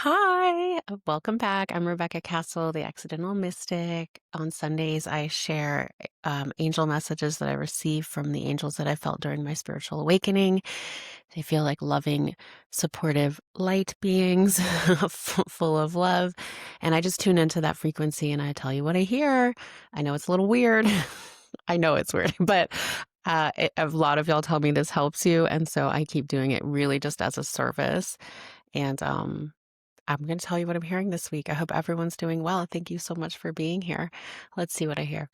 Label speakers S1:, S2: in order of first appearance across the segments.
S1: Hi, welcome back. I'm Rebecca Kastl, the Accidental Mystic. On Sundays, I share angel messages that I receive from the angels that I felt during my spiritual awakening. They feel like loving, supportive light beings full of love. And I just tune into that frequency and I tell you what I hear. I know it's a little weird. I know it's weird, but a lot of y'all tell me this helps you. And so I keep doing it really just as a service. And I'm going to tell you what I'm hearing this week. I hope everyone's doing well. Thank you so much for being here. Let's see what I hear.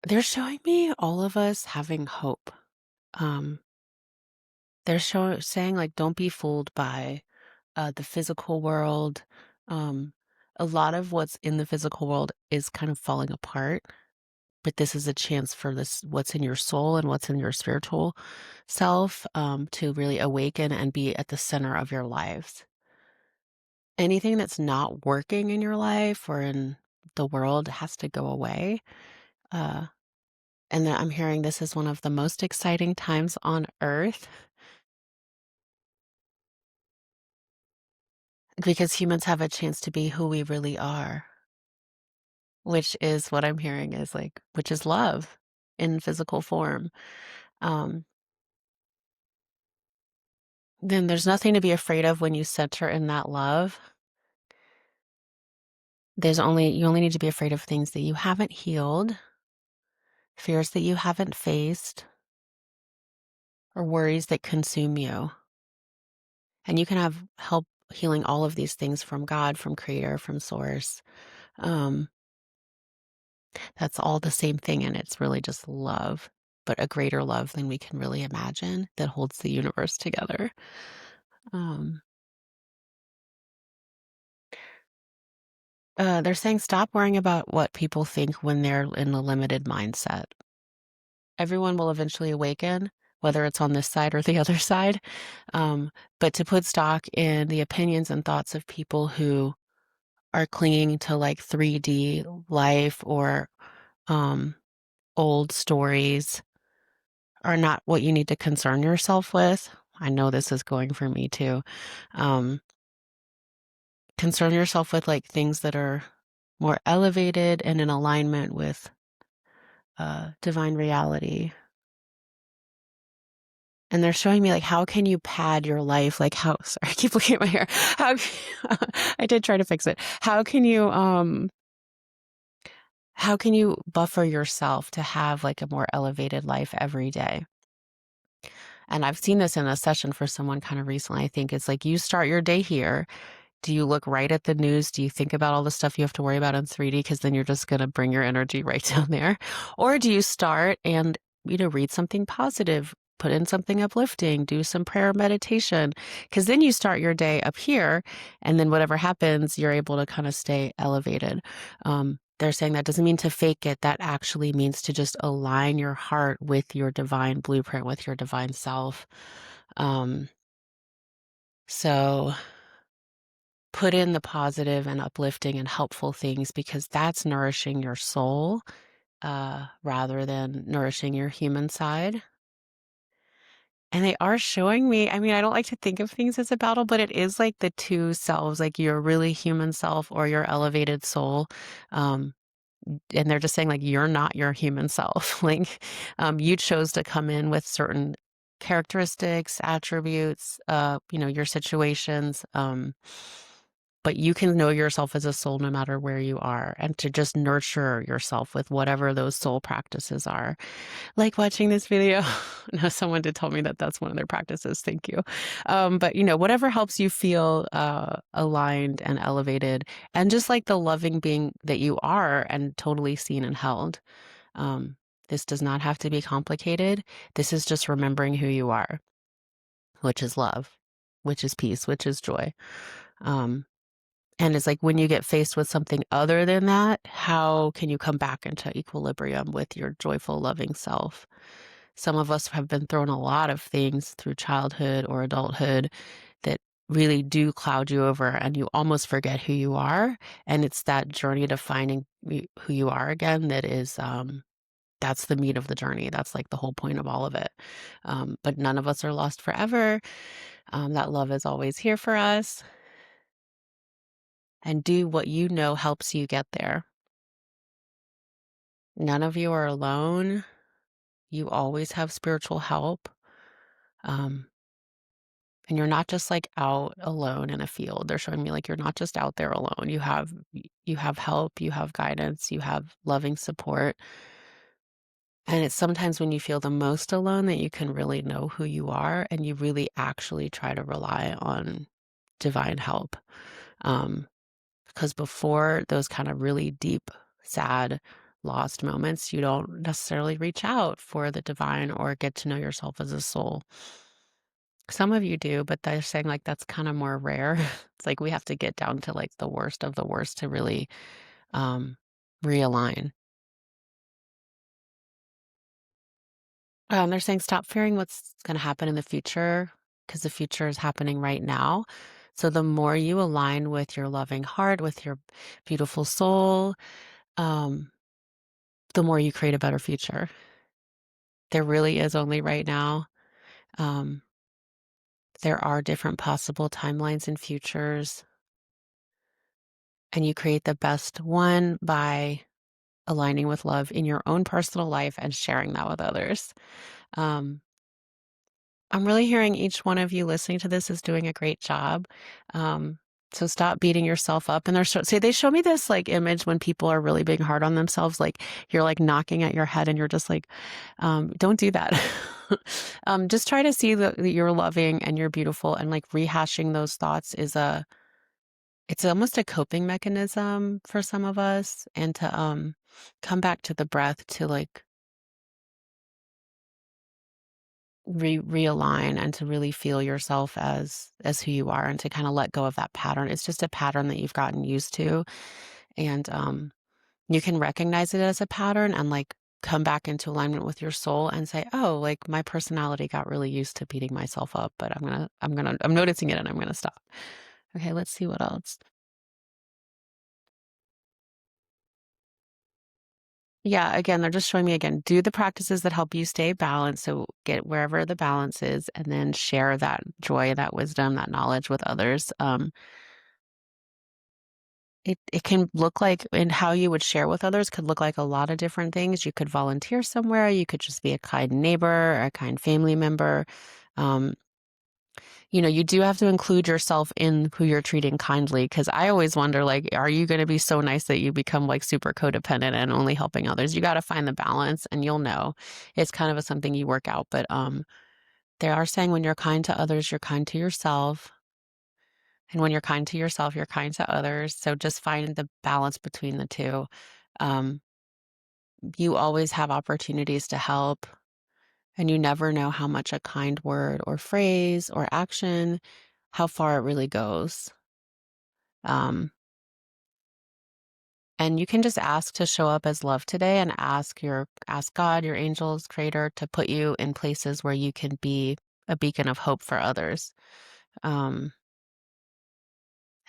S1: They're showing me all of us having hope. Um, saying like, don't be fooled by the physical world. Um, a lot of what's in the physical world is kind of falling apart, but this is a chance for this, what's in your soul and what's in your spiritual self, to really awaken and be at the center of your lives. Anything that's not working in your life or in the world has to go away. Uh, and then I'm hearing this is one of the most exciting times on earth because humans have a chance to be who we really are, which is what I'm hearing is like, which is love in physical form. Um, then there's nothing to be afraid of when you center in that love. You only need to be afraid of things that you haven't healed, fears that you haven't faced, or worries that consume you. And you can have help healing all of these things from God, from Creator, from Source. Um, that's all the same thing, and it's really just love, but a greater love than we can really imagine that holds the universe together. Um, they're saying stop worrying about what people think when they're in a limited mindset. Everyone will eventually awaken, whether it's on this side or the other side. But to put stock in the opinions and thoughts of people who are clinging to like 3D life or um, old stories are not what you need to concern yourself with. I know this is going for me too. Um, Concern yourself with like things that are more elevated and in alignment with divine reality. And they're showing me like how can you pad your life? Like how sorry, I keep looking at my hair. How I did try to fix it. How can you buffer yourself to have like a more elevated life every day? And I've seen this in a session for someone kind of recently. I think it's like you start your day here. Do you look right at the news? Do you think about all the stuff you have to worry about in 3D? Because then you're just going to bring your energy right down there. Or do you start and, read something positive, put in something uplifting, do some prayer meditation? Because then you start your day up here. And then whatever happens, you're able to kind of stay elevated. They're saying that doesn't mean to fake it. That actually means to just align your heart with your divine blueprint, with your divine self. Um, so put in the positive and uplifting and helpful things because that's nourishing your soul rather than nourishing your human side. And they are showing me, I mean, I don't like to think of things as a battle, but it is like the two selves, like your really human self or your elevated soul. Um, and they're just saying like you're not your human self. Like you chose to come in with certain characteristics, attributes, your situations. But you can know yourself as a soul no matter where you are, and to just nurture yourself with whatever those soul practices are. Like watching this video. No, someone did tell me that that's one of their practices. Thank you. But whatever helps you feel aligned and elevated, and just like the loving being that you are, and totally seen and held. Um, this does not have to be complicated. This is just remembering who you are, which is love, which is peace, which is joy. And it's like when you get faced with something other than that, how can you come back into equilibrium with your joyful, loving self? Some of us have been thrown a lot of things through childhood or adulthood that really do cloud you over, and you almost forget who you are. And it's that journey to finding who you are again that is, that's the meat of the journey. That's like the whole point of all of it. But none of us are lost forever. That love is always here for us, and do what you know helps you get there. None of you are alone. You always have spiritual help. Um, and you're not just like out alone in a field. They're showing me like you're not just out there alone. You have help, you have guidance, you have loving support. And it's sometimes when you feel the most alone that you can really know who you are and you really actually try to rely on divine help. Um, because before those kind of really deep, sad, lost moments, you don't necessarily reach out for the divine or get to know yourself as a soul. Some of you do, but they're saying like that's kind of more rare. It's like we have to get down to like the worst of the worst to really um, realign. They're saying stop fearing what's going to happen in the future because the future is happening right now. So the more you align with your loving heart, with your beautiful soul, um, the more you create a better future. There really is only right now. Um, there are different possible timelines and futures, and you create the best one by aligning with love in your own personal life and sharing that with others. Um, I'm really hearing each one of you listening to this is doing a great job. Um, so stop beating yourself up. And they show me this like image when people are really being hard on themselves, like you're like knocking at your head and you're just like, don't do that. Just try to see that you're loving and you're beautiful, and like rehashing those thoughts it's almost a coping mechanism for some of us, and to come back to the breath to like realign and to really feel yourself as who you are, and to kind of let go of that pattern. It's just a pattern that you've gotten used to, and you can recognize it as a pattern and like come back into alignment with your soul and say, oh, like my personality got really used to beating myself up, but I'm noticing it and I'm gonna stop. Okay, let's see what else. Yeah, again, they're just showing me again, do the practices that help you stay balanced. So get wherever the balance is, and then share that joy, that wisdom, that knowledge with others. It can look like, and how you would share with others could look like a lot of different things. You could volunteer somewhere. You could just be a kind neighbor, or a kind family member. Um, you do have to include yourself in who you're treating kindly, because I always wonder, like, are you going to be so nice that you become like super codependent and only helping others? You got to find the balance, and you'll know. It's kind of something you work out, but they are saying when you're kind to others, you're kind to yourself. And when you're kind to yourself, you're kind to others. So just find the balance between the two. Um, you always have opportunities to help, and you never know how much a kind word or phrase or action, how far it really goes. Um, and you can just ask to show up as love today, and ask God, your angels, creator, to put you in places where you can be a beacon of hope for others. Um,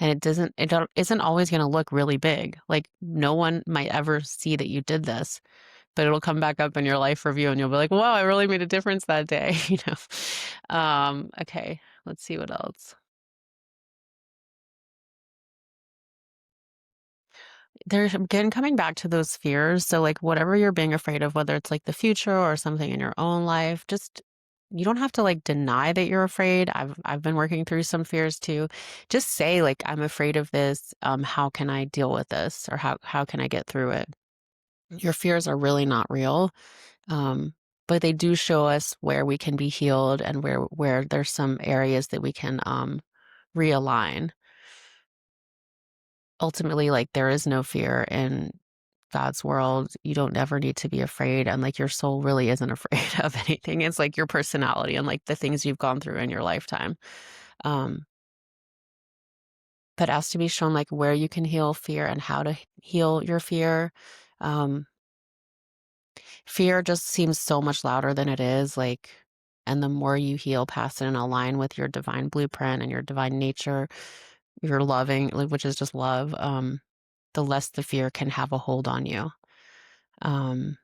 S1: and isn't always going to look really big. Like no one might ever see that you did this, but it'll come back up in your life review and you'll be like, wow, I really made a difference that day. Okay, let's see what else. There's again coming back to those fears. So like whatever you're being afraid of, whether it's like the future or something in your own life, just you don't have to like deny that you're afraid. I've been working through some fears too. Just say like I'm afraid of this. How can I deal with this? Or how can I get through it? Your fears are really not real. Um, but they do show us where we can be healed, and where there's some areas that we can realign. Ultimately, like there is no fear in God's world. You don't ever need to be afraid, and like your soul really isn't afraid of anything. It's like your personality and like the things you've gone through in your lifetime. Um, but ask to be shown like where you can heal fear and how to heal your fear. Um, Fear just seems so much louder than it is, like, and the more you heal past it and align with your divine blueprint and your divine nature, your loving, like, which is just love, the less the fear can have a hold on you. Um,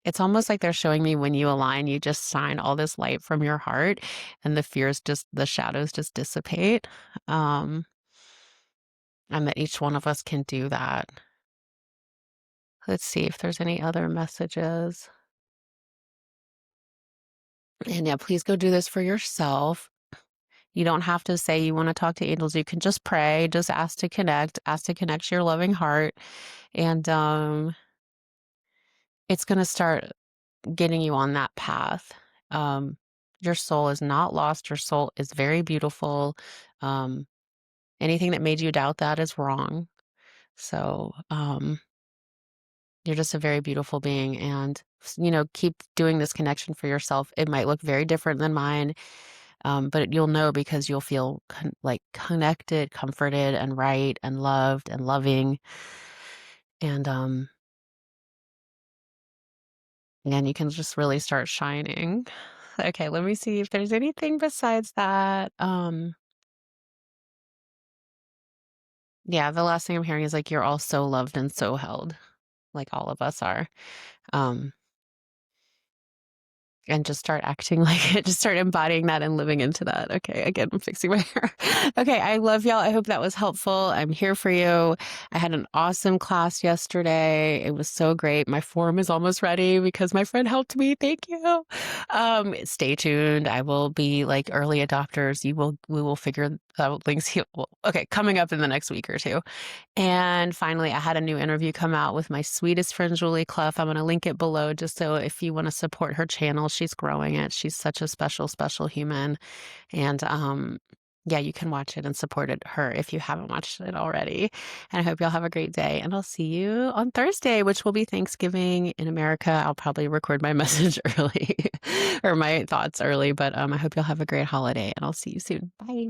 S1: It's almost like they're showing me when you align, you just shine all this light from your heart and the shadows just dissipate. Um, and that each one of us can do that. Let's see if there's any other messages. And yeah, please go do this for yourself. You don't have to say you want to talk to angels. You can just pray, just ask to connect to your loving heart. And it's going to start getting you on that path. Um, your soul is not lost. Your soul is very beautiful. Um, anything that made you doubt that is wrong. So, you're just a very beautiful being, and keep doing this connection for yourself. It might look very different than mine, but you'll know because you'll feel like connected, comforted, and right, and loved, and loving, and and you can just really start shining. Okay, let me see if there's anything besides that. Yeah, the last thing I'm hearing is like you're all so loved and so held, like all of us are. Um, And just start acting like it, just start embodying that and living into that. Okay, again, I'm fixing my hair. Okay, I love y'all. I hope that was helpful. I'm here for you. I had an awesome class yesterday. It was so great. My form is almost ready because my friend helped me. Thank you. Stay tuned. I will be like early adopters. We will figure out things. Okay, coming up in the next week or two. And finally, I had a new interview come out with my sweetest friend, Julie Clough. I'm going to link it below just so if you want to support her channel, she's growing it. She's such a special, special human. And yeah, you can watch it and support her if you haven't watched it already. And I hope y'all have a great day. And I'll see you on Thursday, which will be Thanksgiving in America. I'll probably record my message early or my thoughts early, but I hope y'all have a great holiday and I'll see you soon. Bye.